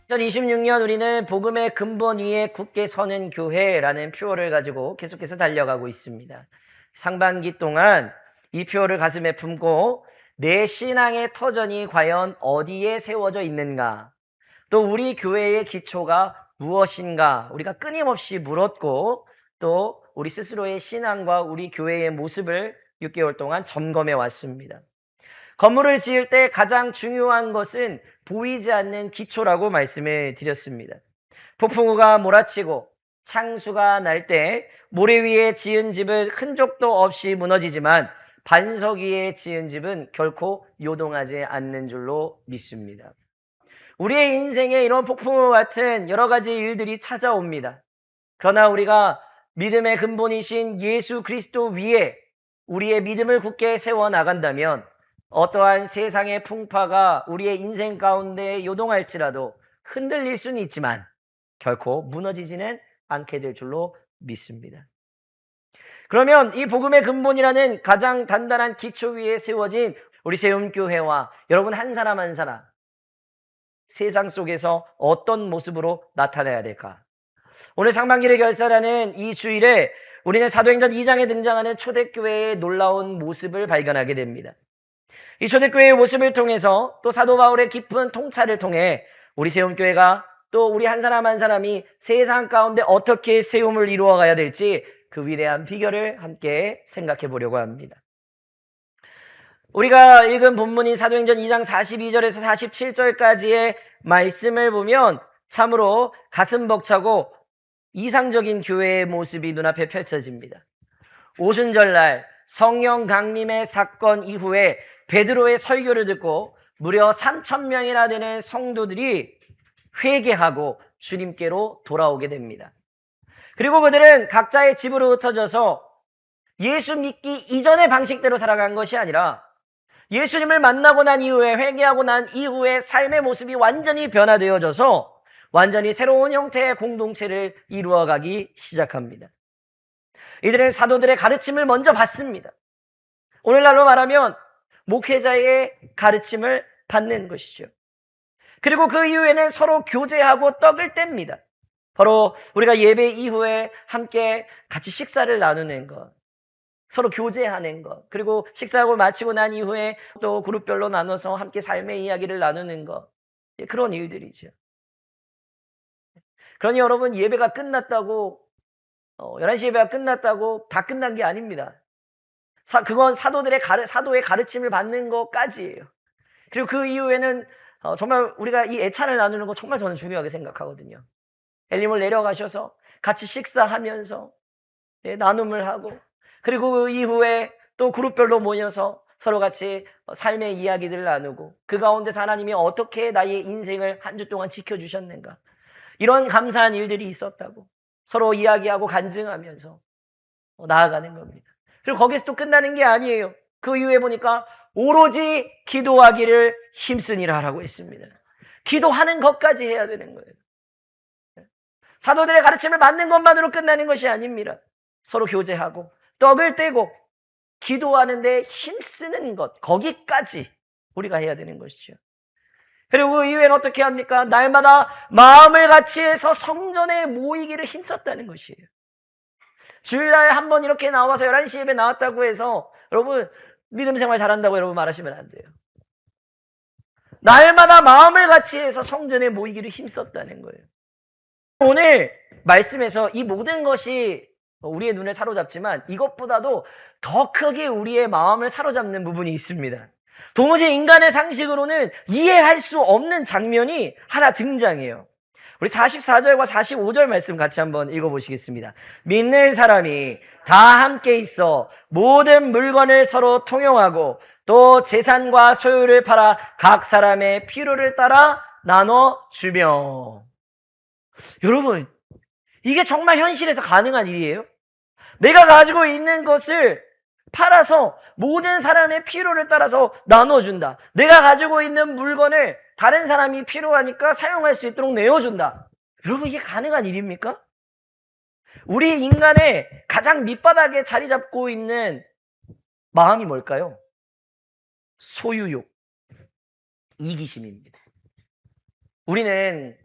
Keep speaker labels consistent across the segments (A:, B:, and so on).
A: 2026년 우리는 복음의 근본 위에 굳게 서는 교회라는 표어를 가지고 계속해서 달려가고 있습니다. 상반기 동안 이 표어를 가슴에 품고 내 신앙의 터전이 과연 어디에 세워져 있는가, 또 우리 교회의 기초가 무엇인가 우리가 끊임없이 물었고, 또 우리 스스로의 신앙과 우리 교회의 모습을 6개월 동안 점검해 왔습니다. 건물을 지을 때 가장 중요한 것은 보이지 않는 기초라고 말씀을 드렸습니다. 폭풍우가 몰아치고 창수가 날 때 모래 위에 지은 집은 흔적도 없이 무너지지만 반석 위에 지은 집은 결코 요동하지 않는 줄로 믿습니다. 우리의 인생에 이런 폭풍우 같은 여러 가지 일들이 찾아옵니다. 그러나 우리가 믿음의 근본이신 예수 그리스도 위에 우리의 믿음을 굳게 세워나간다면 어떠한 세상의 풍파가 우리의 인생 가운데 요동할지라도 흔들릴 수는 있지만 결코 무너지지는 않게 될 줄로 믿습니다. 그러면 이 복음의 근본이라는 가장 단단한 기초 위에 세워진 우리 세움교회와 여러분 한 사람 한 사람, 세상 속에서 어떤 모습으로 나타나야 될까? 오늘 상반기를 결산하는 이 주일에 우리는 사도행전 2장에 등장하는 초대교회의 놀라운 모습을 발견하게 됩니다. 이 초대교회의 모습을 통해서 또 사도 바울의 깊은 통찰을 통해 우리 세움교회가 또 우리 한 사람 한 사람이 세상 가운데 어떻게 세움을 이루어가야 될지 그 위대한 비결을 함께 생각해 보려고 합니다. 우리가 읽은 본문인 사도행전 2장 42절에서 47절까지의 말씀을 보면 참으로 가슴 벅차고 이상적인 교회의 모습이 눈앞에 펼쳐집니다. 오순절날 성령 강림의 사건 이후에 베드로의 설교를 듣고 무려 3,000명이나 되는 성도들이 회개하고 주님께로 돌아오게 됩니다. 그리고 그들은 각자의 집으로 흩어져서 예수 믿기 이전의 방식대로 살아간 것이 아니라 예수님을 만나고 난 이후에, 회개하고 난 이후에 삶의 모습이 완전히 변화되어져서 완전히 새로운 형태의 공동체를 이루어가기 시작합니다. 이들은 사도들의 가르침을 먼저 받습니다. 오늘날로 말하면 목회자의 가르침을 받는 것이죠. 그리고 그 이후에는 서로 교제하고 떡을 뗍니다. 바로 우리가 예배 이후에 함께 같이 식사를 나누는 것, 서로 교제하는 것, 그리고 식사하고 마치고 난 이후에 또 그룹별로 나눠서 함께 삶의 이야기를 나누는 것, 그런 일들이죠. 그러니 여러분, 예배가 끝났다고 11시 예배가 끝났다고 다 끝난 게 아닙니다. 그건 사도의 가르침을 받는 것까지예요. 그리고 그 이후에는 정말 우리가 이 애찬을 나누는 거 정말 저는 중요하게 생각하거든요. 엘림을 내려가셔서 같이 식사하면서 나눔을 하고, 그리고 그 이후에 또 그룹별로 모여서 서로 같이 삶의 이야기들을 나누고, 그 가운데서 하나님이 어떻게 나의 인생을 한 주 동안 지켜주셨는가, 이런 감사한 일들이 있었다고 서로 이야기하고 간증하면서 나아가는 겁니다. 그리고 거기서 또 끝나는 게 아니에요. 그 이후에 보니까 오로지 기도하기를 힘쓰니라라고 했습니다. 기도하는 것까지 해야 되는 거예요. 사도들의 가르침을 받는 것만으로 끝나는 것이 아닙니다. 서로 교제하고 떡을 떼고 기도하는 데 힘쓰는 것, 거기까지 우리가 해야 되는 것이죠. 그리고 그 이후에는 어떻게 합니까? 날마다 마음을 같이 해서 성전에 모이기를 힘썼다는 것이에요. 주일날 한 번 이렇게 나와서 11시 예배 나왔다고 해서 여러분 믿음 생활 잘한다고 여러분 말하시면 안 돼요. 날마다 마음을 같이 해서 성전에 모이기를 힘썼다는 거예요. 오늘 말씀에서 이 모든 것이 우리의 눈을 사로잡지만 이것보다도 더 크게 우리의 마음을 사로잡는 부분이 있습니다. 도무지 인간의 상식으로는 이해할 수 없는 장면이 하나 등장해요. 우리 44절과 45절 말씀 같이 한번 읽어보시겠습니다. 믿는 사람이 다 함께 있어 모든 물건을 서로 통용하고 또 재산과 소유를 팔아 각 사람의 필요를 따라 나눠주며. 여러분, 이게 정말 현실에서 가능한 일이에요? 내가 가지고 있는 것을 팔아서 모든 사람의 필요를 따라서 나눠준다. 내가 가지고 있는 물건을 다른 사람이 필요하니까 사용할 수 있도록 내어준다. 여러분, 이게 가능한 일입니까? 우리 인간의 가장 밑바닥에 자리 잡고 있는 마음이 뭘까요? 소유욕, 이기심입니다. 우리는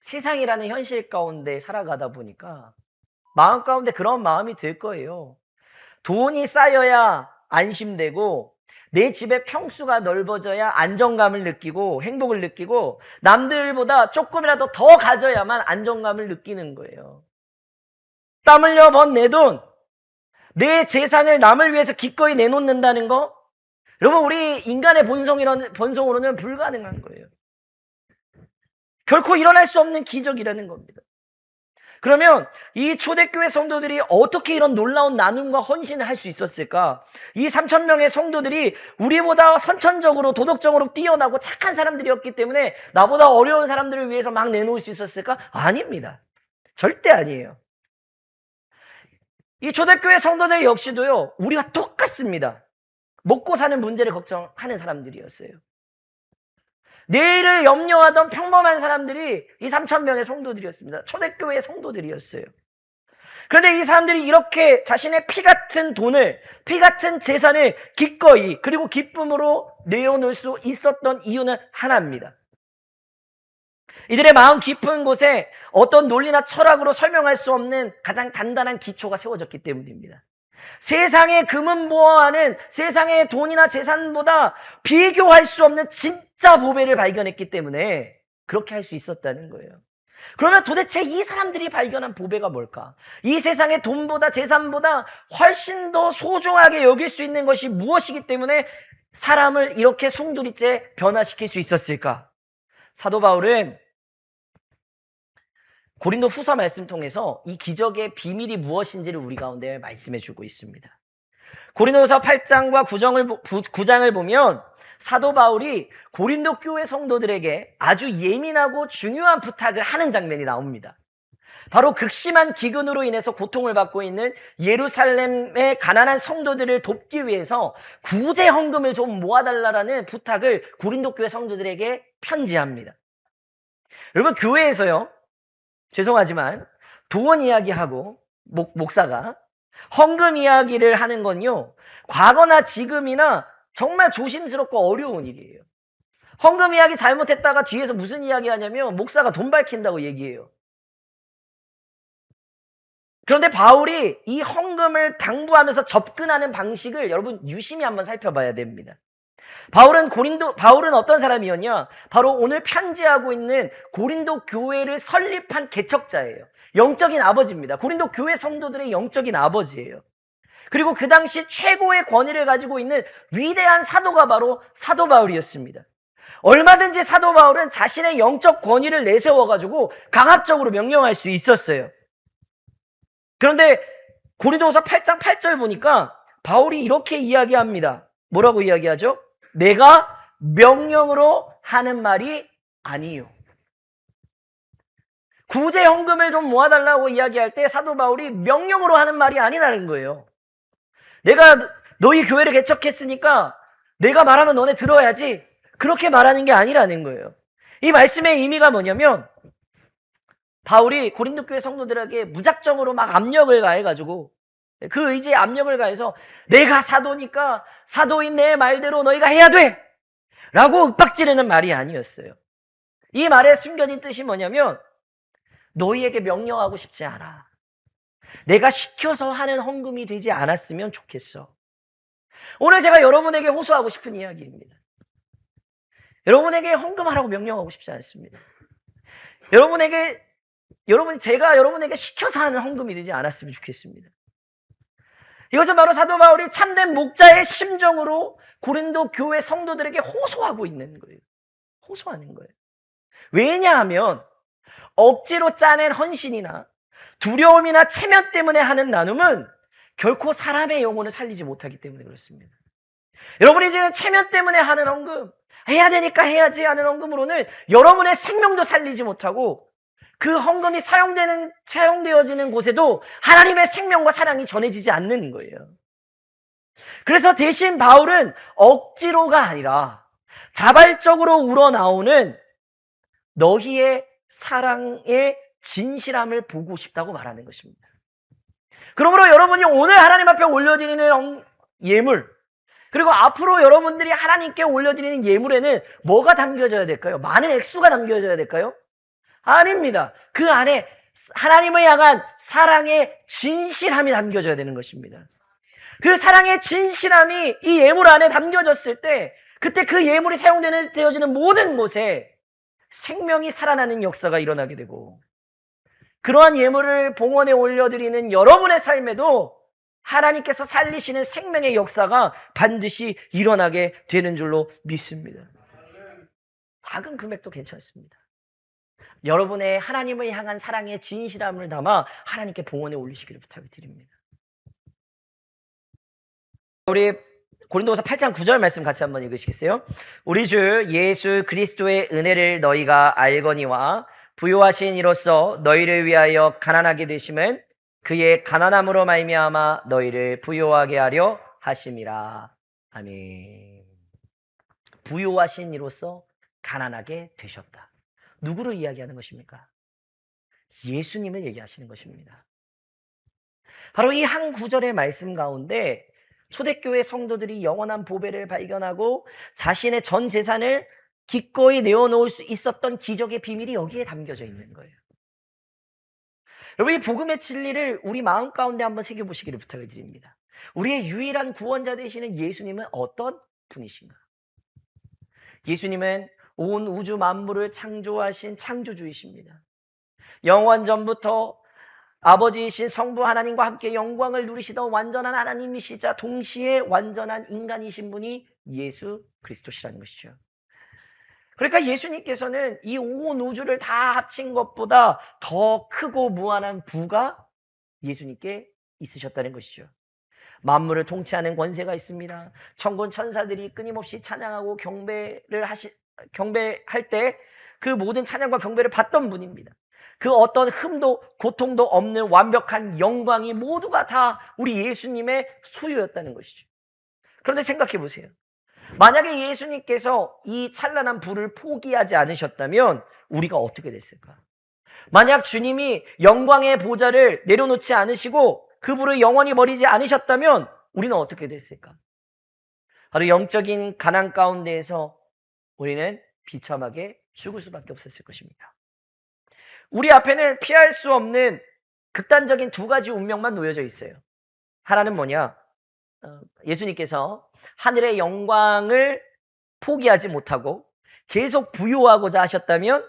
A: 세상이라는 현실 가운데 살아가다 보니까 마음 가운데 그런 마음이 들 거예요. 돈이 쌓여야 안심되고 내 집의 평수가 넓어져야 안정감을 느끼고 행복을 느끼고 남들보다 조금이라도 더 가져야만 안정감을 느끼는 거예요. 땀 흘려 번 내 돈, 내 재산을 남을 위해서 기꺼이 내놓는다는 거, 여러분 우리 인간의 본성으로는 불가능한 거예요. 결코 일어날 수 없는 기적이라는 겁니다. 그러면 이 초대교회 성도들이 어떻게 이런 놀라운 나눔과 헌신을 할 수 있었을까? 이 3,000명의 성도들이 우리보다 선천적으로 도덕적으로 뛰어나고 착한 사람들이었기 때문에 나보다 어려운 사람들을 위해서 막 내놓을 수 있었을까? 아닙니다. 절대 아니에요. 이 초대교회 성도들 역시도요, 우리와 똑같습니다. 먹고 사는 문제를 걱정하는 사람들이었어요. 내일을 염려하던 평범한 사람들이 이 3,000명의 성도들이었습니다. 초대교회의 성도들이었어요. 그런데 이 사람들이 이렇게 자신의 피 같은 돈을, 피 같은 재산을 기꺼이 그리고 기쁨으로 내어놓을 수 있었던 이유는 하나입니다. 이들의 마음 깊은 곳에 어떤 논리나 철학으로 설명할 수 없는 가장 단단한 기초가 세워졌기 때문입니다. 세상의 금은 보화하는 세상의 돈이나 재산보다 비교할 수 없는 진짜 보배를 발견했기 때문에 그렇게 할 수 있었다는 거예요. 그러면 도대체 이 사람들이 발견한 보배가 뭘까? 이 세상의 돈보다 재산보다 훨씬 더 소중하게 여길 수 있는 것이 무엇이기 때문에 사람을 이렇게 송두리째 변화시킬 수 있었을까? 사도 바울은 고린도 후서 말씀 통해서 이 기적의 비밀이 무엇인지를 우리 가운데 말씀해 주고 있습니다. 고린도후서 8장과 9장을 보면 사도 바울이 고린도 교회 성도들에게 아주 예민하고 중요한 부탁을 하는 장면이 나옵니다. 바로 극심한 기근으로 인해서 고통을 받고 있는 예루살렘의 가난한 성도들을 돕기 위해서 구제 헌금을 좀 모아달라는 부탁을 고린도 교회 성도들에게 편지합니다. 여러분, 교회에서요, 죄송하지만 돈 이야기하고 목사가 헌금 이야기를 하는 건요, 과거나 지금이나 정말 조심스럽고 어려운 일이에요. 헌금 이야기 잘못했다가 뒤에서 무슨 이야기 하냐면 목사가 돈 밝힌다고 얘기해요. 그런데 바울이 이 헌금을 당부하면서 접근하는 방식을 여러분 유심히 한번 살펴봐야 됩니다. 바울은 어떤 사람이었냐? 바로 오늘 편지하고 있는 고린도 교회를 설립한 개척자예요. 영적인 아버지입니다. 고린도 교회 성도들의 영적인 아버지예요. 그리고 그 당시 최고의 권위를 가지고 있는 위대한 사도가 바로 사도 바울이었습니다. 얼마든지 사도 바울은 자신의 영적 권위를 내세워가지고 강압적으로 명령할 수 있었어요. 그런데 고린도후서 8장 8절 보니까 바울이 이렇게 이야기합니다. 뭐라고 이야기하죠? 내가 명령으로 하는 말이 아니요. 구제 헌금을 좀 모아달라고 이야기할 때 사도 바울이 명령으로 하는 말이 아니라는 거예요. 내가 너희 교회를 개척했으니까 내가 말하면 너네 들어야지, 그렇게 말하는 게 아니라는 거예요. 이 말씀의 의미가 뭐냐면 바울이 고린도 교회 성도들에게 무작정으로 막 압력을 가해가지고 그 의지에 압력을 가해서 내가 사도니까 사도인 내 말대로 너희가 해야 돼! 라고 윽박지르는 말이 아니었어요. 이 말의 숨겨진 뜻이 뭐냐면 너희에게 명령하고 싶지 않아. 내가 시켜서 하는 헌금이 되지 않았으면 좋겠어. 오늘 제가 여러분에게 호소하고 싶은 이야기입니다. 여러분에게 헌금하라고 명령하고 싶지 않습니다. 제가 여러분에게 시켜서 하는 헌금이 되지 않았으면 좋겠습니다. 이것은 바로 사도 바울이 참된 목자의 심정으로 고린도 교회 성도들에게 호소하고 있는 거예요. 호소하는 거예요. 왜냐하면 억지로 짜낸 헌신이나 두려움이나 체면 때문에 하는 나눔은 결코 사람의 영혼을 살리지 못하기 때문에 그렇습니다. 여러분이 지금 체면 때문에 하는 헌금, 해야 되니까 해야지 하는 헌금으로는 여러분의 생명도 살리지 못하고 그 헌금이 사용되어지는 곳에도 하나님의 생명과 사랑이 전해지지 않는 거예요. 그래서 대신 바울은 억지로가 아니라 자발적으로 우러나오는 너희의 사랑의 진실함을 보고 싶다고 말하는 것입니다. 그러므로 여러분이 오늘 하나님 앞에 올려드리는 예물, 그리고 앞으로 여러분들이 하나님께 올려드리는 예물에는 뭐가 담겨져야 될까요? 많은 액수가 담겨져야 될까요? 아닙니다. 그 안에 하나님을 향한 사랑의 진실함이 담겨져야 되는 것입니다. 그 사랑의 진실함이 이 예물 안에 담겨졌을 때 그때 그 예물이 되어지는 모든 곳에 생명이 살아나는 역사가 일어나게 되고 그러한 예물을 봉헌에 올려드리는 여러분의 삶에도 하나님께서 살리시는 생명의 역사가 반드시 일어나게 되는 줄로 믿습니다. 작은 금액도 괜찮습니다. 여러분의 하나님을 향한 사랑의 진실함을 담아 하나님께 봉헌에 올리시기를 부탁드립니다. 우리 고린도후서 8장 9절 말씀 같이 한번 읽으시겠어요? 우리 주 예수 그리스도의 은혜를 너희가 알거니와 부요하신 이로써 너희를 위하여 가난하게 되심은 그의 가난함으로 말미암아 너희를 부요하게 하려 하심이라. 아멘. 부요하신 이로써 가난하게 되셨다. 누구를 이야기하는 것입니까? 예수님을 얘기하시는 것입니다. 바로 이 한 구절의 말씀 가운데 초대교회 성도들이 영원한 보배를 발견하고 자신의 전 재산을 기꺼이 내어놓을 수 있었던 기적의 비밀이 여기에 담겨져 있는 거예요. 여러분, 이 복음의 진리를 우리 마음 가운데 한번 새겨보시기를 부탁을 드립니다. 우리의 유일한 구원자 되시는 예수님은 어떤 분이신가? 예수님은 온 우주 만물을 창조하신 창조주이십니다. 영원 전부터 아버지이신 성부 하나님과 함께 영광을 누리시던 완전한 하나님이시자 동시에 완전한 인간이신 분이 예수 그리스도시라는 것이죠. 그러니까 예수님께서는 이 온 우주를 다 합친 것보다 더 크고 무한한 부가 예수님께 있으셨다는 것이죠. 만물을 통치하는 권세가 있습니다. 천군 천사들이 끊임없이 찬양하고 경배할 때 그 모든 찬양과 경배를 받던 분입니다. 그 어떤 흠도 고통도 없는 완벽한 영광이 모두가 다 우리 예수님의 소유였다는 것이죠. 그런데 생각해 보세요. 만약에 예수님께서 이 찬란한 부를 포기하지 않으셨다면 우리가 어떻게 됐을까? 만약 주님이 영광의 보좌를 내려놓지 않으시고 그 부를 영원히 버리지 않으셨다면 우리는 어떻게 됐을까? 바로 영적인 가난 가운데에서 우리는 비참하게 죽을 수밖에 없었을 것입니다. 우리 앞에는 피할 수 없는 극단적인 두 가지 운명만 놓여져 있어요. 하나는 뭐냐? 예수님께서 하늘의 영광을 포기하지 못하고 계속 부요하고자 하셨다면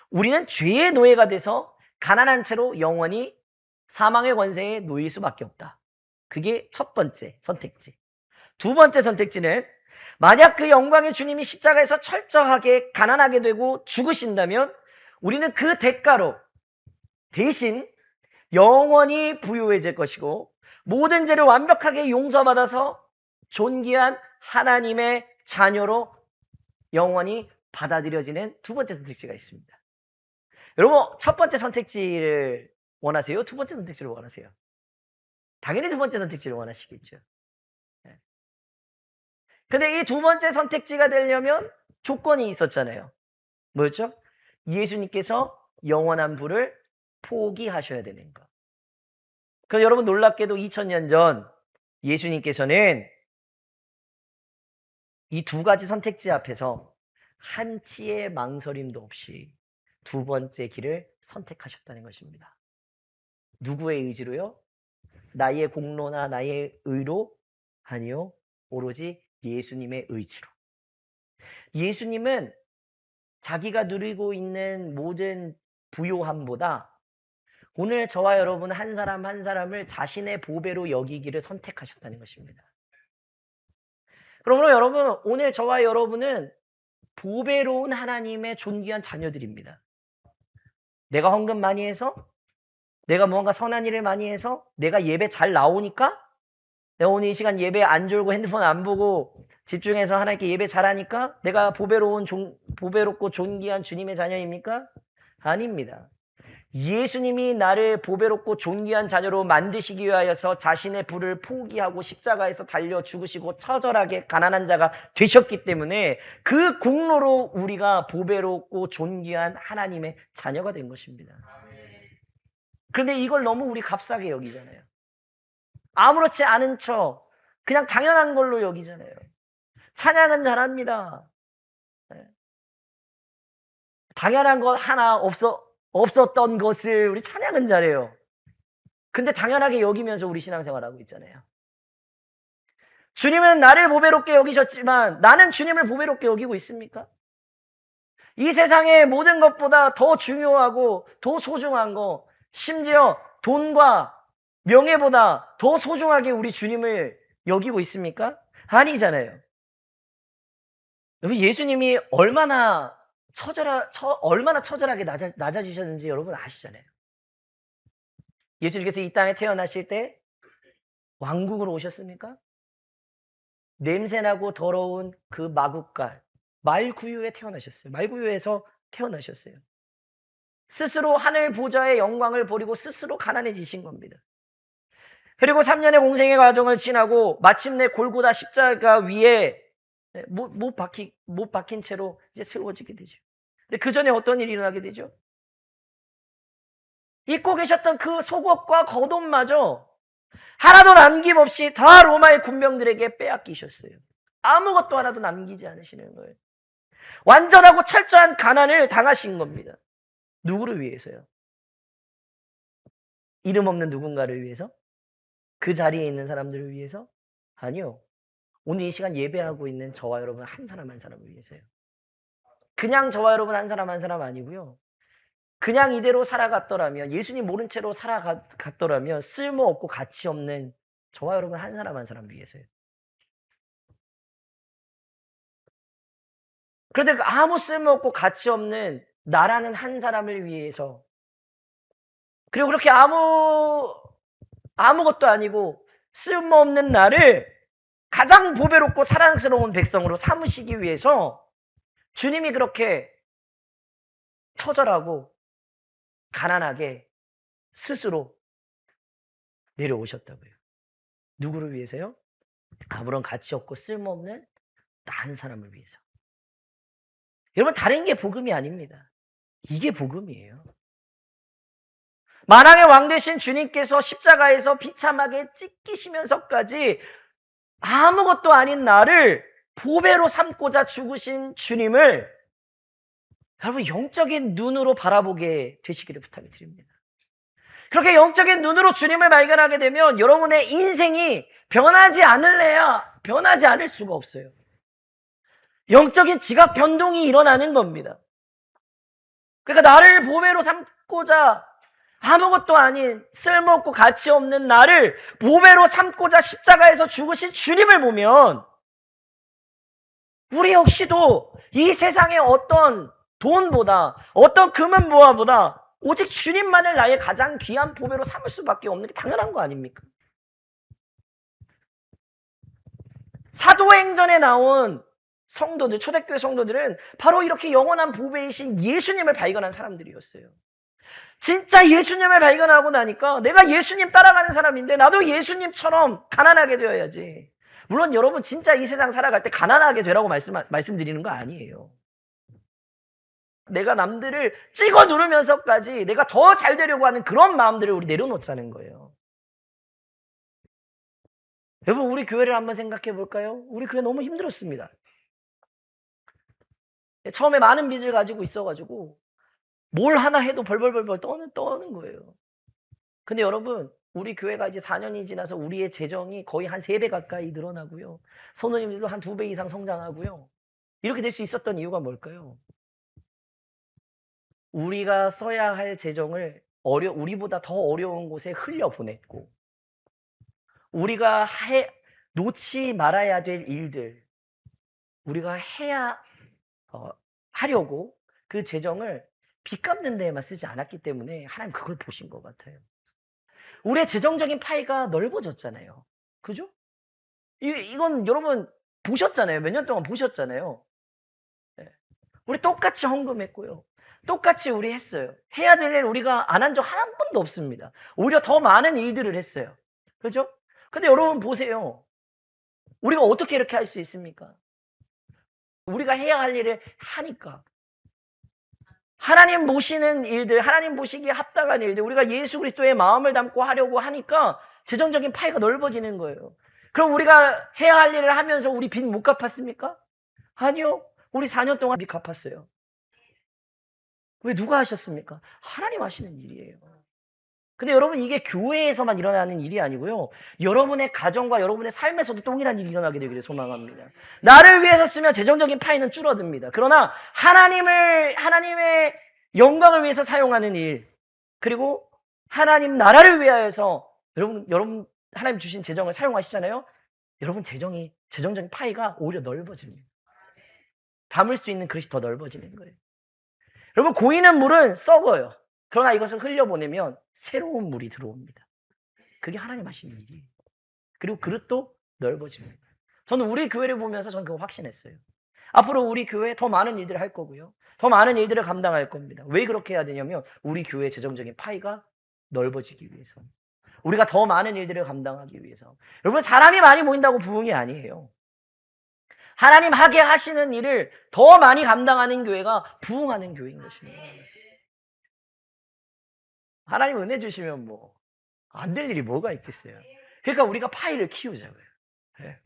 A: 우리는 죄의 노예가 돼서 가난한 채로 영원히 사망의 권세에 놓일 수밖에 없다. 그게 첫 번째 선택지. 두 번째 선택지는 만약 그 영광의 주님이 십자가에서 철저하게 가난하게 되고 죽으신다면 우리는 그 대가로 대신 영원히 부유해질 것이고 모든 죄를 완벽하게 용서받아서 존귀한 하나님의 자녀로 영원히 받아들여지는 두 번째 선택지가 있습니다. 여러분, 첫 번째 선택지를 원하세요? 두 번째 선택지를 원하세요? 당연히 두 번째 선택지를 원하시겠죠. 근데 이 두 번째 선택지가 되려면 조건이 있었잖아요. 뭐였죠? 예수님께서 영원한 부를 포기하셔야 되는 것. 그럼 여러분 놀랍게도 2000년 전 예수님께서는 이 두 가지 선택지 앞에서 한치의 망설임도 없이 두 번째 길을 선택하셨다는 것입니다. 누구의 의지로요? 나의 공로나 나의 의로? 아니요. 오로지 예수님의 의지로. 예수님은 자기가 누리고 있는 모든 부요함보다 오늘 저와 여러분 한 사람 한 사람을 자신의 보배로 여기기를 선택하셨다는 것입니다. 그러므로 여러분, 오늘 저와 여러분은 보배로운 하나님의 존귀한 자녀들입니다. 내가 헌금 많이 해서, 내가 무언가 선한 일을 많이 해서, 내가 예배 잘 나오니까, 내가 오늘 이 시간 예배 안 졸고 핸드폰 안 보고 집중해서 하나님께 예배 잘하니까 내가 보배롭고 존귀한 주님의 자녀입니까? 아닙니다. 예수님이 나를 보배롭고 존귀한 자녀로 만드시기 위하여서 자신의 부를 포기하고 십자가에서 달려 죽으시고 처절하게 가난한 자가 되셨기 때문에 그 공로로 우리가 보배롭고 존귀한 하나님의 자녀가 된 것입니다. 그런데 이걸 너무 우리 값싸게 여기잖아요. 아무렇지 않은 척 그냥 당연한 걸로 여기잖아요. 찬양은 잘합니다. 당연한 것 하나 없었던 것을 우리 찬양은 잘해요. 근데 당연하게 여기면서 우리 신앙생활하고 있잖아요. 주님은 나를 보배롭게 여기셨지만 나는 주님을 보배롭게 여기고 있습니까? 이 세상의 모든 것보다 더 중요하고 더 소중한 거, 심지어 돈과 명예보다 더 소중하게 우리 주님을 여기고 있습니까? 아니잖아요. 여러분, 예수님이 얼마나 처절하게 낮아지셨는지 여러분 아시잖아요. 예수님께서 이 땅에 태어나실 때 왕국으로 오셨습니까? 냄새나고 더러운 그 마국간, 말구유에 태어나셨어요. 말구유에서 태어나셨어요. 스스로 하늘 보좌의 영광을 버리고 스스로 가난해지신 겁니다. 그리고 3년의 공생의 과정을 지나고 마침내 골고다 십자가 위에 못 박힌 채로 이제 세워지게 되죠. 근데 그 전에 어떤 일이 일어나게 되죠? 입고 계셨던 그 속옷과 겉옷마저 하나도 남김없이 다 로마의 군병들에게 빼앗기셨어요. 아무것도 하나도 남기지 않으시는 거예요. 완전하고 철저한 가난을 당하신 겁니다. 누구를 위해서요? 이름 없는 누군가를 위해서? 그 자리에 있는 사람들을 위해서? 아니요. 오늘 이 시간 예배하고 있는 저와 여러분 한 사람 한 사람을 위해서요. 그냥 저와 여러분 한 사람 한 사람 아니고요. 그냥 이대로 살아갔더라면, 예수님 모른 채로 살아갔더라면 쓸모없고 가치 없는 저와 여러분 한 사람 한 사람 위해서요. 그런데 아무 쓸모없고 가치 없는 나라는 한 사람을 위해서, 그리고 그렇게 아무것도 아니고 쓸모없는 나를 가장 보배롭고 사랑스러운 백성으로 삼으시기 위해서 주님이 그렇게 처절하고 가난하게 스스로 내려오셨다고요. 누구를 위해서요? 아무런 가치 없고 쓸모없는 나 한 사람을 위해서. 여러분, 다른 게 복음이 아닙니다. 이게 복음이에요. 만왕의 왕 되신 주님께서 십자가에서 비참하게 찢기시면서까지 아무것도 아닌 나를 보배로 삼고자 죽으신 주님을 여러분 영적인 눈으로 바라보게 되시기를 부탁을 드립니다. 그렇게 영적인 눈으로 주님을 발견하게 되면 여러분의 인생이 변하지 않을 수가 없어요. 영적인 지각 변동이 일어나는 겁니다. 그러니까 나를 보배로 삼고자 아무것도 아닌 쓸모없고 가치 없는 나를 보배로 삼고자 십자가에서 죽으신 주님을 보면 우리 역시도 이 세상의 어떤 돈보다 어떤 금은 보화보다 오직 주님만을 나의 가장 귀한 보배로 삼을 수밖에 없는 게 당연한 거 아닙니까? 사도행전에 나온 성도들, 초대교회 성도들은 바로 이렇게 영원한 보배이신 예수님을 발견한 사람들이었어요. 진짜 예수님을 발견하고 나니까 내가 예수님 따라가는 사람인데 나도 예수님처럼 가난하게 되어야지. 물론 여러분 진짜 이 세상 살아갈 때 가난하게 되라고 말씀드리는 거 아니에요. 내가 남들을 찍어 누르면서까지 내가 더 잘 되려고 하는 그런 마음들을 우리 내려놓자는 거예요. 여러분, 우리 교회를 한번 생각해 볼까요? 우리 교회 너무 힘들었습니다. 처음에 많은 빚을 가지고 있어가지고 뭘 하나 해도 벌벌벌벌 떠는 거예요. 근데 여러분, 우리 교회가 이제 4년이 지나서 우리의 재정이 거의 한 3배 가까이 늘어나고요. 선우님들도 한 2배 이상 성장하고요. 이렇게 될 수 있었던 이유가 뭘까요? 우리가 써야 할 재정을 우리보다 더 어려운 곳에 흘려보냈고, 우리가 놓지 말아야 될 일들, 우리가 하려고 그 재정을 빚 갚는 데에만 쓰지 않았기 때문에 하나님 그걸 보신 것 같아요. 우리의 재정적인 파이가 넓어졌잖아요. 그죠? 이건 여러분 보셨잖아요. 몇 년 동안 보셨잖아요. 네. 우리 똑같이 헌금했고요. 똑같이 우리 했어요. 해야 될 일 우리가 안 한 적 한 번도 없습니다. 오히려 더 많은 일들을 했어요. 그죠? 근데 여러분 보세요. 우리가 어떻게 이렇게 할 수 있습니까? 우리가 해야 할 일을 하니까. 하나님 보시는 일들, 하나님 보시기에 합당한 일들, 우리가 예수 그리스도의 마음을 담고 하려고 하니까 재정적인 파이가 넓어지는 거예요. 그럼 우리가 해야 할 일을 하면서 우리 빚 못 갚았습니까? 아니요. 우리 4년 동안 빚 갚았어요. 왜 누가 하셨습니까? 하나님 하시는 일이에요. 근데 여러분 이게 교회에서만 일어나는 일이 아니고요. 여러분의 가정과 여러분의 삶에서도 동일한 일이 일어나게 되기를 소망합니다. 나를 위해서 쓰면 재정적인 파이는 줄어듭니다. 그러나 하나님의 영광을 위해서 사용하는 일, 그리고 하나님 나라를 위하여서 여러분 하나님 주신 재정을 사용하시잖아요. 여러분 재정적인 파이가 오히려 넓어집니다. 담을 수 있는 그릇이 더 넓어지는 거예요. 여러분 고이는 물은 썩어요. 그러나 이것을 흘려보내면 새로운 물이 들어옵니다. 그게 하나님 하시는 일이에요. 그리고 그릇도 넓어집니다. 저는 우리 교회를 보면서 저는 그거 확신했어요. 앞으로 우리 교회에 더 많은 일들을 할 거고요. 더 많은 일들을 감당할 겁니다. 왜 그렇게 해야 되냐면 우리 교회의 재정적인 파이가 넓어지기 위해서. 우리가 더 많은 일들을 감당하기 위해서. 여러분 사람이 많이 모인다고 부흥이 아니에요. 하나님 하게 하시는 일을 더 많이 감당하는 교회가 부흥하는 교회인 것입니다. 하나님 은혜 주시면 뭐 안 될 일이 뭐가 있겠어요. 그러니까 우리가 파이를 키우자고요. 네.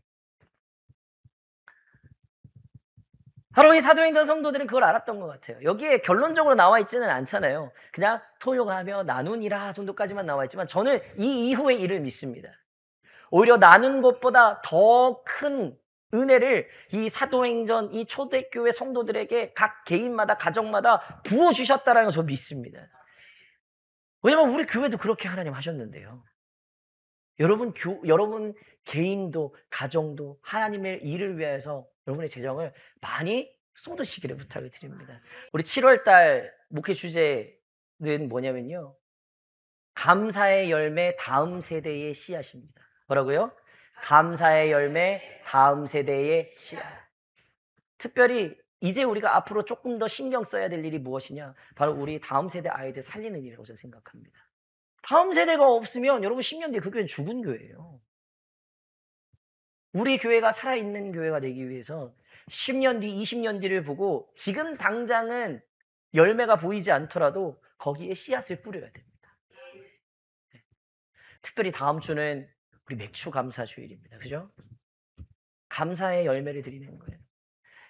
A: 바로 이 사도행전 성도들은 그걸 알았던 것 같아요. 여기에 결론적으로 나와 있지는 않잖아요. 그냥 토요하며 나누니라 정도까지만 나와 있지만 저는 이 이후의 일을 믿습니다. 오히려 나눈 것보다 더 큰 은혜를 이 사도행전 이 초대교회 성도들에게 각 개인마다 가정마다 부어주셨다라는 걸 저 믿습니다. 왜냐면 우리 교회도 그렇게 하나님 하셨는데요. 여러분 개인도 가정도 하나님의 일을 위해서 여러분의 재정을 많이 쏟으시기를 부탁을 드립니다. 우리 7월달 목회 주제는 뭐냐면요. 감사의 열매 다음 세대의 씨앗입니다. 뭐라고요? 감사의 열매 다음 세대의 씨앗. 특별히 이제 우리가 앞으로 조금 더 신경 써야 될 일이 무엇이냐? 바로 우리 다음 세대 아이들 살리는 일이라고 저는 생각합니다. 다음 세대가 없으면 여러분 10년 뒤에 그 교회는 죽은 교회예요. 우리 교회가 살아있는 교회가 되기 위해서 10년 뒤, 20년 뒤를 보고 지금 당장은 열매가 보이지 않더라도 거기에 씨앗을 뿌려야 됩니다. 특별히 다음 주는 우리 맥주 감사 주일입니다. 그죠? 감사의 열매를 드리는 거예요.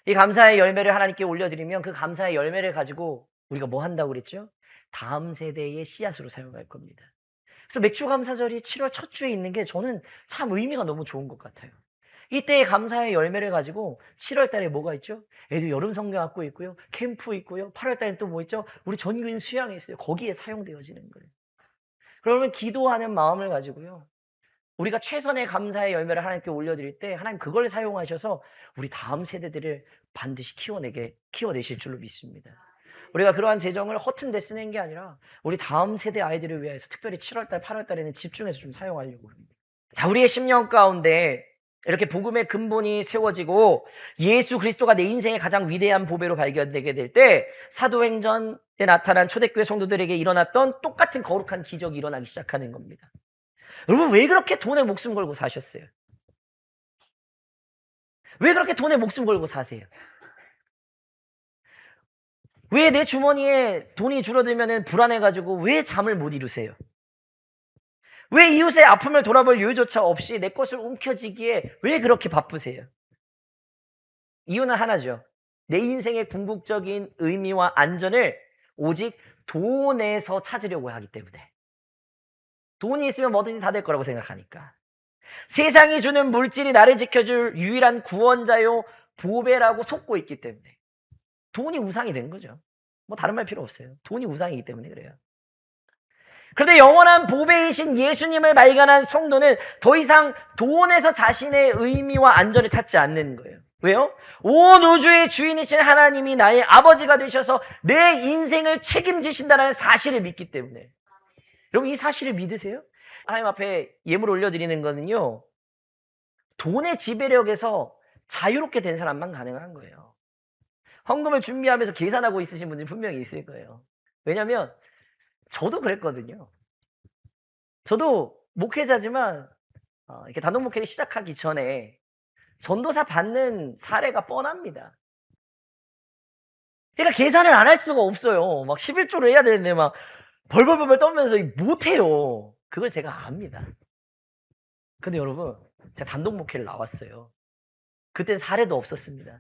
A: 이 감사의 열매를 하나님께 올려드리면 그 감사의 열매를 가지고 우리가 뭐 한다고 그랬죠? 다음 세대의 씨앗으로 사용할 겁니다. 그래서 맥주 감사절이 7월 첫 주에 있는 게 저는 참 의미가 너무 좋은 것 같아요. 이때의 감사의 열매를 가지고 7월 달에 뭐가 있죠? 애들 여름 성경학교 있고요. 캠프 있고요. 8월 달에 또 뭐 있죠? 우리 전교인 수양이 있어요. 거기에 사용되어지는 거예요. 그러면 기도하는 마음을 가지고요. 우리가 최선의 감사의 열매를 하나님께 올려드릴 때 하나님 그걸 사용하셔서 우리 다음 세대들을 반드시 키워내실 줄로 믿습니다. 우리가 그러한 재정을 허튼 데 쓰는 게 아니라 우리 다음 세대 아이들을 위해서 특별히 7월달, 8월달에는 집중해서 좀 사용하려고 합니다. 자, 우리의 10년 가운데 이렇게 복음의 근본이 세워지고 예수 그리스도가 내 인생의 가장 위대한 보배로 발견되게 될 때 사도행전에 나타난 초대교회 성도들에게 일어났던 똑같은 거룩한 기적이 일어나기 시작하는 겁니다. 여러분 왜 그렇게 돈에 목숨 걸고 사셨어요? 왜 그렇게 돈에 목숨 걸고 사세요? 왜 내 주머니에 돈이 줄어들면 불안해가지고 왜 잠을 못 이루세요? 왜 이웃의 아픔을 돌아볼 여유조차 없이 내 것을 움켜쥐기에 왜 그렇게 바쁘세요? 이유는 하나죠. 내 인생의 궁극적인 의미와 안전을 오직 돈에서 찾으려고 하기 때문에. 돈이 있으면 뭐든지 다 될 거라고 생각하니까. 세상이 주는 물질이 나를 지켜줄 유일한 구원자요 보배라고 속고 있기 때문에. 돈이 우상이 된 거죠. 뭐 다른 말 필요 없어요. 돈이 우상이기 때문에 그래요. 그런데 영원한 보배이신 예수님을 발견한 성도는 더 이상 돈에서 자신의 의미와 안전을 찾지 않는 거예요. 왜요? 온 우주의 주인이신 하나님이 나의 아버지가 되셔서 내 인생을 책임지신다는 사실을 믿기 때문에. 여러분 이 사실을 믿으세요? 하나님 앞에 예물 올려드리는 거는요. 돈의 지배력에서 자유롭게 된 사람만 가능한 거예요. 헌금을 준비하면서 계산하고 있으신 분들이 분명히 있을 거예요. 왜냐하면 저도 그랬거든요. 저도 목회자지만 이렇게 단독 목회를 시작하기 전에 전도사 받는 사례가 뻔합니다. 그러니까 계산을 안 할 수가 없어요. 막 11조를 해야 되는데 막 벌벌벌 떨면서 못해요. 그걸 제가 압니다. 근데 여러분 제가 단독 목회를 나왔어요. 그땐 사례도 없었습니다.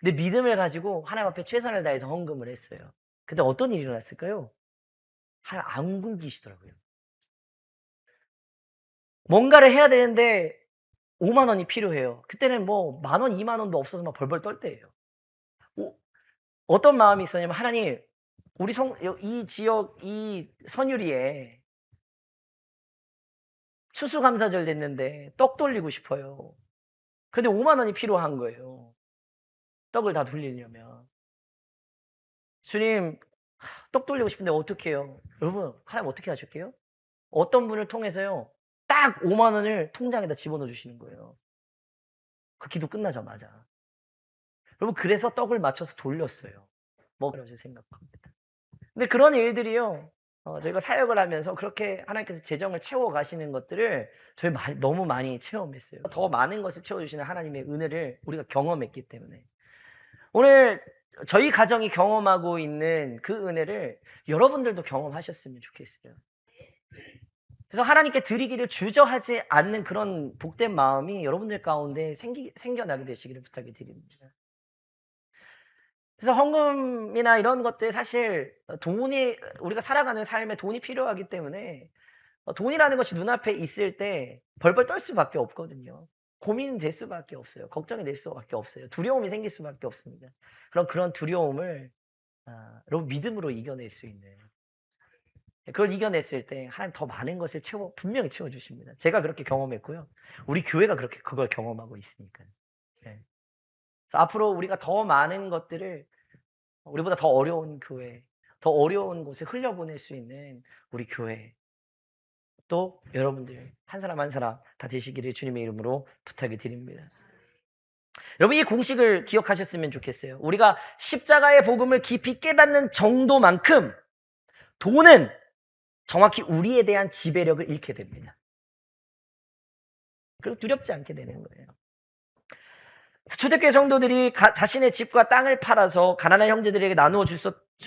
A: 근데 믿음을 가지고 하나님 앞에 최선을 다해서 헌금을 했어요. 근데 어떤 일이 일어났을까요? 안 굶기시더라고요. 뭔가를 해야 되는데 5만 원이 필요해요. 그때는 뭐 10,000원, 2만 원도 없어서 막 벌벌 떨 때예요. 어떤 마음이 있었냐면 하나님, 우리 이 지역 이 선유리에 추수감사절 됐는데 떡 돌리고 싶어요. 근데 5만 원이 필요한 거예요. 떡을 다 돌리려면. 주님, 떡 돌리고 싶은데 어떻게 해요? 여러분, 하나님 어떻게 하실게요? 어떤 분을 통해서요, 딱 5만 원을 통장에다 집어넣어 주시는 거예요. 그 기도 끝나자마자. 여러분, 그래서 떡을 맞춰서 돌렸어요. 먹으라고 생각합니다. 근데 그런 일들이요, 저희가 사역을 하면서 그렇게 하나님께서 재정을 채워가시는 것들을 저희 너무 많이 체험했어요. 더 많은 것을 채워주시는 하나님의 은혜를 우리가 경험했기 때문에. 오늘 저희 가정이 경험하고 있는 그 은혜를 여러분들도 경험하셨으면 좋겠어요. 그래서 하나님께 드리기를 주저하지 않는 그런 복된 마음이 여러분들 가운데 생겨나게 되시기를 부탁을 드립니다. 그래서 헌금이나 이런 것들 사실 우리가 살아가는 삶에 돈이 필요하기 때문에 돈이라는 것이 눈앞에 있을 때 벌벌 떨 수밖에 없거든요. 고민될 수밖에 없어요. 걱정이 될 수밖에 없어요. 두려움이 생길 수밖에 없습니다. 그런 두려움을 여러분 믿음으로 이겨낼 수 있는, 그걸 이겨냈을 때 하나님 더 많은 것을 분명히 채워주십니다. 제가 그렇게 경험했고요. 우리 교회가 그렇게 그걸 경험하고 있으니까요. 네. 그래서 앞으로 우리가 더 많은 것들을 우리보다 더 어려운 교회, 더 어려운 곳에 흘려보낼 수 있는 우리 교회, 또 여러분들 한 사람 한 사람 다 되시기를 주님의 이름으로 부탁을 드립니다. 여러분, 이 공식을 기억하셨으면 좋겠어요. 우리가 십자가의 복음을 깊이 깨닫는 정도만큼 돈은 정확히 우리에 대한 지배력을 잃게 됩니다. 그리고 두렵지 않게 되는 거예요. 초대교회 성도들이 자신의 집과 땅을 팔아서 가난한 형제들에게 나누어 줄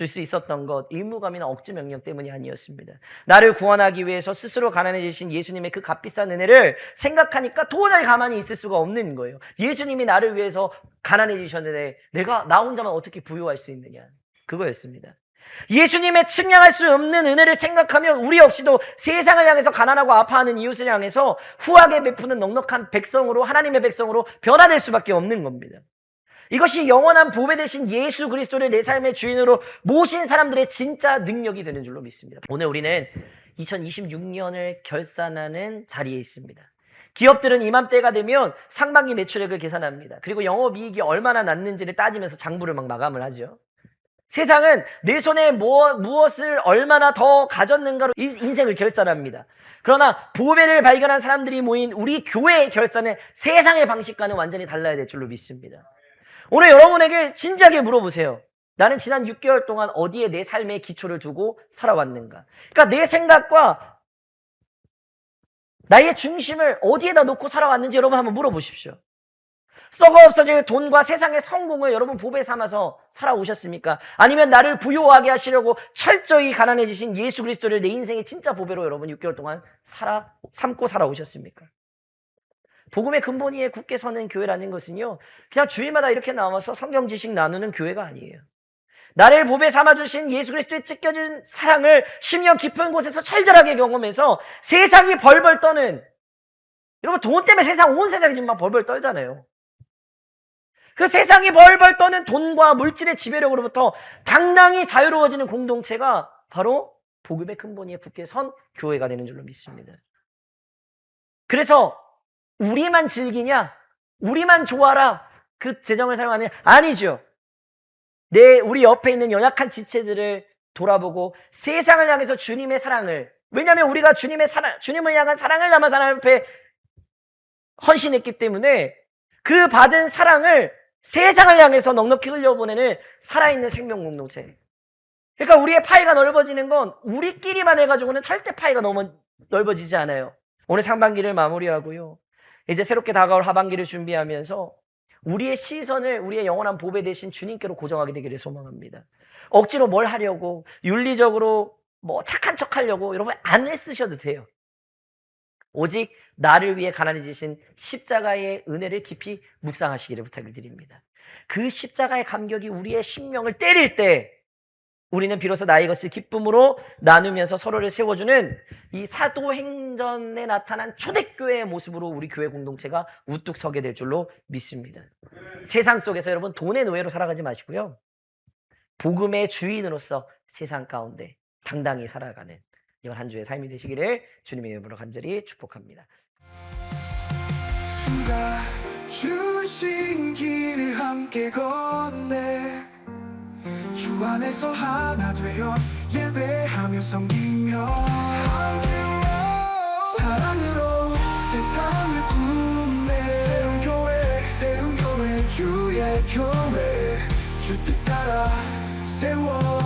A: 수 있었던 것, 의무감이나 억지 명령 때문이 아니었습니다. 나를 구원하기 위해서 스스로 가난해지신 예수님의 그 값비싼 은혜를 생각하니까 도저히 가만히 있을 수가 없는 거예요. 예수님이 나를 위해서 가난해지셨는데 나 혼자만 어떻게 부유할 수 있느냐, 그거였습니다. 예수님의 측량할 수 없는 은혜를 생각하면 우리 역시도 세상을 향해서 가난하고 아파하는 이웃을 향해서 후하게 베푸는 넉넉한 백성으로, 하나님의 백성으로 변화될 수밖에 없는 겁니다. 이것이 영원한 보배 되신 예수 그리스도를 내 삶의 주인으로 모신 사람들의 진짜 능력이 되는 줄로 믿습니다. 오늘 우리는 2026년을 결산하는 자리에 있습니다. 기업들은 이맘때가 되면 상반기 매출액을 계산합니다. 그리고 영업이익이 얼마나 났는지를 따지면서 장부를 막 마감을 하죠. 세상은 내 손에 무엇을 얼마나 더 가졌는가로 인생을 결산합니다. 그러나 보배를 발견한 사람들이 모인 우리 교회의 결산은 세상의 방식과는 완전히 달라야 될 줄로 믿습니다. 오늘 여러분에게 진지하게 물어보세요. 나는 지난 6개월 동안 어디에 내 삶의 기초를 두고 살아왔는가? 그러니까 내 생각과 나의 중심을 어디에다 놓고 살아왔는지 여러분 한번 물어보십시오. 썩어 없어질 돈과 세상의 성공을 여러분 보배 삼아서 살아오셨습니까? 아니면 나를 부유하게 하시려고 철저히 가난해지신 예수 그리스도를 내 인생의 진짜 보배로 여러분 6개월 동안 삼고 살아오셨습니까? 복음의 근본 위에 굳게 서는 교회라는 것은요, 그냥 주일마다 이렇게 나와서 성경 지식 나누는 교회가 아니에요. 나를 보배 삼아주신 예수 그리스도의 찢겨진 사랑을 심령 깊은 곳에서 철저하게 경험해서 세상이 벌벌 떠는, 여러분 돈 때문에 온 세상이 지금 막 벌벌 떨잖아요. 그 세상이 벌벌 떠는 돈과 물질의 지배력으로부터 당당히 자유로워지는 공동체가 바로 복음의 근본 위에 굳게 선 교회가 되는 줄로 믿습니다. 그래서 우리만 즐기냐? 우리만 좋아라? 그 재정을 사용하느냐? 아니죠. 우리 옆에 있는 연약한 지체들을 돌아보고 세상을 향해서 주님의 사랑을, 왜냐하면 우리가 주님을 향한 사랑을 남아 사람 앞에 헌신했기 때문에 그 받은 사랑을 세상을 향해서 넉넉히 흘려보내는 살아있는 생명 공동체. 그러니까 우리의 파이가 넓어지는 건 우리끼리만 해가지고는 절대 파이가 너무 넓어지지 않아요. 오늘 상반기를 마무리하고요, 이제 새롭게 다가올 하반기를 준비하면서 우리의 시선을 우리의 영원한 보배 되신 주님께로 고정하게 되기를 소망합니다. 억지로 뭘 하려고, 윤리적으로 뭐 착한 척 하려고 여러분 안 애쓰셔도 돼요. 오직 나를 위해 가난해지신 십자가의 은혜를 깊이 묵상하시기를 부탁을 드립니다. 그 십자가의 감격이 우리의 심령을 때릴 때 우리는 비로소 나의 것을 기쁨으로 나누면서 서로를 세워주는 이 사도행전에 나타난 초대교회의 모습으로 우리 교회 공동체가 우뚝 서게 될 줄로 믿습니다. 세상 속에서 여러분 돈의 노예로 살아가지 마시고요. 복음의 주인으로서 세상 가운데 당당히 살아가는 이번 한 주의 삶이 되시기를 주님의 이름으로 간절히 축복합니다.
B: 주가 주신 길을 함께 걷네. 주 안에서 하나 되어 예배하며 섬기며 사랑으로 세상을 품네. 새로운 교회 주의 교회 주 뜻 따라 세워